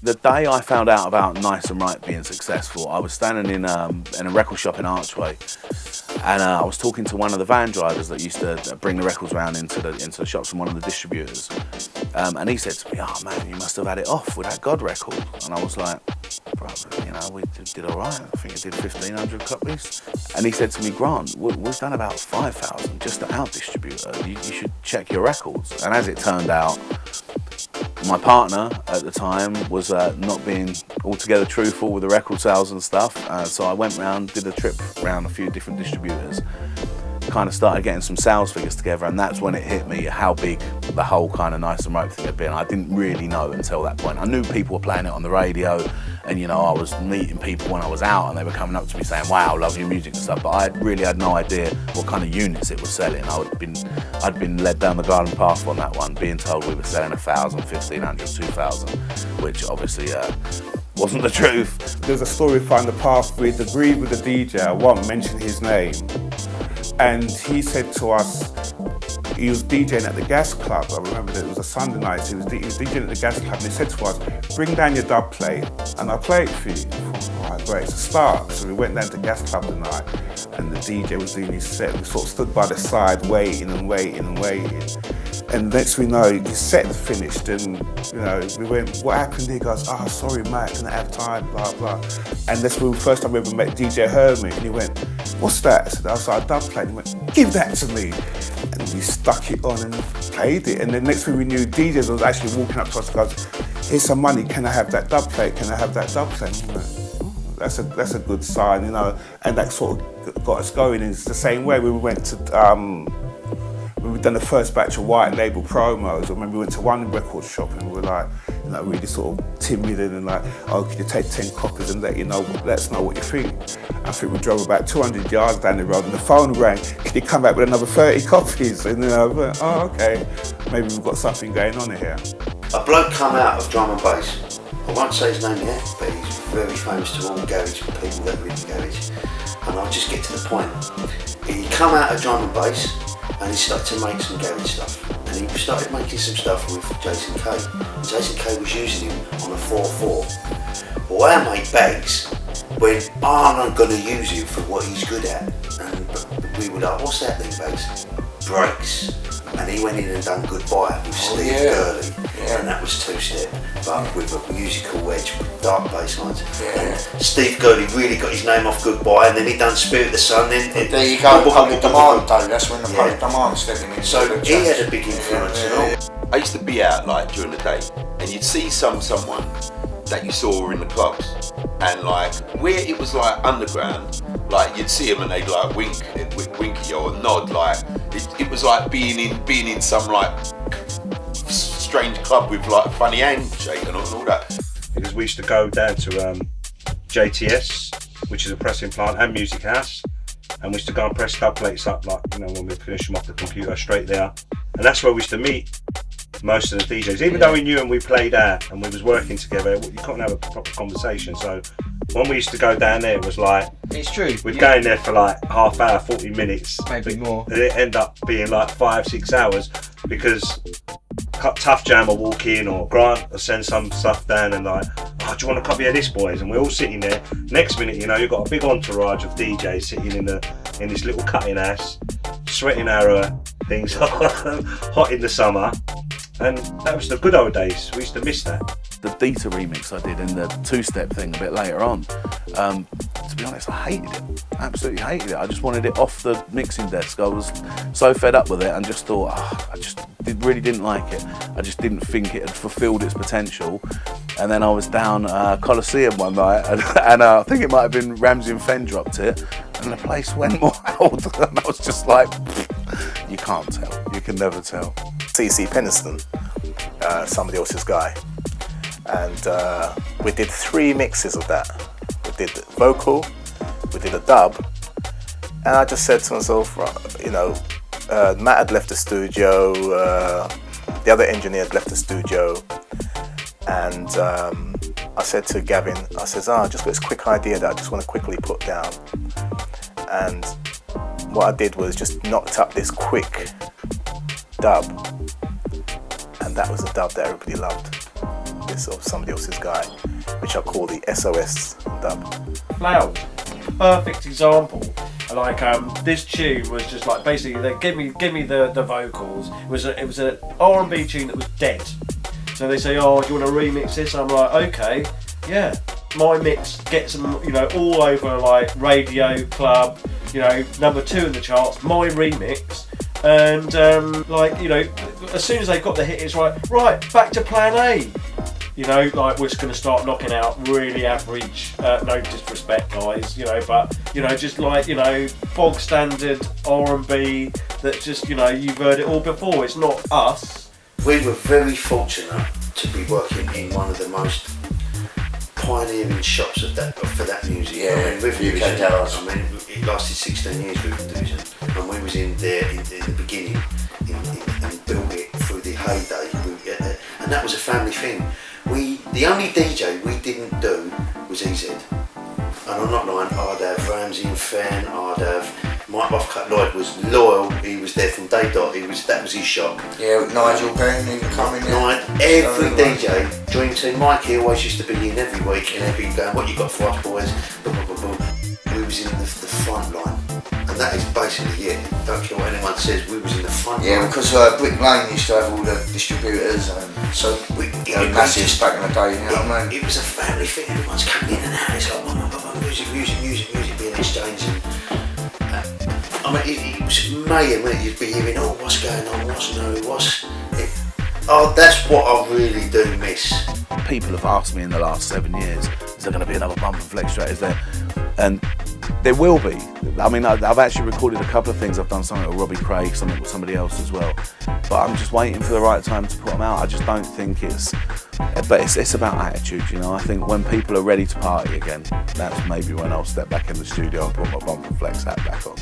the day I found out about Nice and Right being successful, I was standing in a record shop in Archway, and I was talking to one of the van drivers that used to bring the records around into the shops from one of the distributors, and he said to me, "Oh man, you must have had it off with that God record." And I was like, "Bro, you know, we did all right. I think it did 1,500 copies." And he said to me, "Grant, we've done about 5,000 just at our distributor. You should check your records." And as it turned out, my partner at the time was not being altogether truthful with the record sales and stuff, so I went round, did a trip around a few different distributors, kind of started getting some sales figures together, and that's when it hit me how big the whole kind of Nice and Right thing had been. I didn't really know until that point. I knew people were playing it on the radio, and you know, I was meeting people when I was out and they were coming up to me saying, "Wow, love your music" and stuff, but I really had no idea what kind of units it was selling. I'd been led down the garden path on that one, being told we were selling 1,000, 1,500, 2,000, which obviously wasn't the truth. There's a story from the past. We'd agreed with the DJ, I won't mention his name, and he said to us, he was DJing at the Gas Club. I remember that it was a Sunday night, so he was DJing at the Gas Club, and he said to us, "Bring down your dub plate and I'll play it for you." I thought, all right, great, it's a start. So we went down to the Gas Club tonight, and the DJ was doing his set. We sort of stood by the side waiting and waiting and waiting. And next we know, his set finished, and you know, we went, "What happened?" He goes, "Oh, sorry mate, didn't have time, blah, blah." And that's the first time we ever met DJ Hermit, and he went, "What's that?" I said, "I was like, a dub plate." And he went, "Give that to me." And we stuck it on and played it. And then next thing we knew, DJs was actually walking up to us and goes, "Here's some money, can I have that dub plate? Can I have that dub plate?" And we went, "Oh, that's a good sign, you know." And that sort of got us going. And it's the same way we went to, we've done the first batch of white label promos. I remember we went to one record shop and we were like, you know, really sort of timid and like, "Oh, could you take 10 copies and let us know what you think?" I think we drove about 200 yards down the road and the phone rang, "Can you come back with another 30 copies?" And then I went, "Oh, okay, maybe we've got something going on here." A bloke come out of drum and bass. I won't say his name yet, but he's very famous to all garage people that live in garage. And I'll just get to the point. He come out of drum and bass, and he started to make some garage stuff. And he started making some stuff with Jason Kay. And Jason Kay was using him on a 4/4. Well, our mate Bags went, "I'm not going to use him for what he's good at." And we were like, "What's that then, Bags?" "Breaks." And he went in and done Goodbye with Steve Gurley. Yeah. And that was two-step, but with a musical wedge with dark bass lines. Yeah. And Steve Gurley really got his name off Goodbye, and then he done Spirit of the Sun. Then there you go, Public Demand though, that's when the Public Demand stepped in. So he had a big influence and all. I used to be out like during the day, and you'd see someone that you saw in the clubs, and like where it was like underground, like you'd see them and they'd like wink at you or nod, like it was like being in some like strange club with like a funny handshake and all that. Because we used to go down to JTS, which is a pressing plant, and Music House, and we used to go and press dub plates up, like, you know, when we finish them off the computer straight there, and that's where we used to meet most of the DJs. Even though we knew and we played out and we was working together, you couldn't have a proper conversation. So when we used to go down there, it was like, it's true, we'd go in there for like half hour, 40 minutes, maybe more, and it ended up being like 5-6 hours, because Tough Jam will walk in, or Grant will send some stuff down and like, "Oh, do you want a copy of this, boys?" And we're all sitting there. Next minute, you know, you've got a big entourage of DJs sitting in this little cutting house, sweating our things hot in the summer. And that was the good old days. We used to miss that. The Dita remix I did and the two-step thing a bit later on, to be honest, I hated it. Absolutely hated it. I just wanted it off the mixing desk. I was so fed up with it and just thought, I just really didn't like it. I just didn't think it had fulfilled its potential. And then I was down Coliseum one night, and I think it might have been Ramsey and Fenn dropped it, and the place went wild. And I was just like, you can't tell. You can never tell. CC Peniston, somebody else's guy, and we did 3 mixes of that. We did the vocal, we did a dub, and I just said to myself, you know, Matt had left the studio, the other engineer had left the studio, and I said to Gavin, I says, I just got this quick idea that I just want to quickly put down. And what I did was just knocked up this quick dub, and that was a dub that everybody loved. this of Somebody Else's Guy, which I call the SOS dub. Flowers, perfect example. Like this tune was just like basically they give me the vocals. It was an R&B tune that was dead. So they say, oh, do you want to remix this? And I'm like, okay, yeah. My mix gets them, all over like radio, club, number 2 in the charts. My remix, and as soon as they got the hit, it's right back to plan A. Like we're just going to start knocking out really average, no disrespect, guys, but just like bog standard R&B that just you've heard it all before. It's not us. We were very fortunate to be working in one of the most pioneering shops for that music. Yeah, with UK Garage. it lasted 16 years with Division, and we was in there in the beginning and built it through the heyday. And that was a family thing. The only DJ we didn't do was EZ. And I'm not lying, I'd have Ramsey and Fan, I'd have Mike Rothcutt Lloyd was loyal, he was there from day dot, that was his shop. Yeah, with Nigel Penn even coming in. Every DJ, Dream Team, Mikey always used to be in every week and he'd be going, what you got for us boys? Boom, boom, boom, boom. We was in the front line. And that is basically it. Don't care what anyone says, we was in the front line. Yeah, because Brick Lane used to have all the distributors and so massive back in the day, you know what I mean? It was a family thing, everyone's coming in and out, it's like music being exchanged. It was mayhem, you'd be hearing, oh, what's going on, that's what I really do miss. People have asked me in the last 7 years, is there going to be another Bump and Flex track? Is there? And there will be. I mean, I've actually recorded a couple of things. I've done something with Robbie Craig, something with somebody else as well. But I'm just waiting for the right time to put them out. I just don't think it's about attitude, I think when people are ready to party again, that's maybe when I'll step back in the studio and put my Bump and Flex hat back on.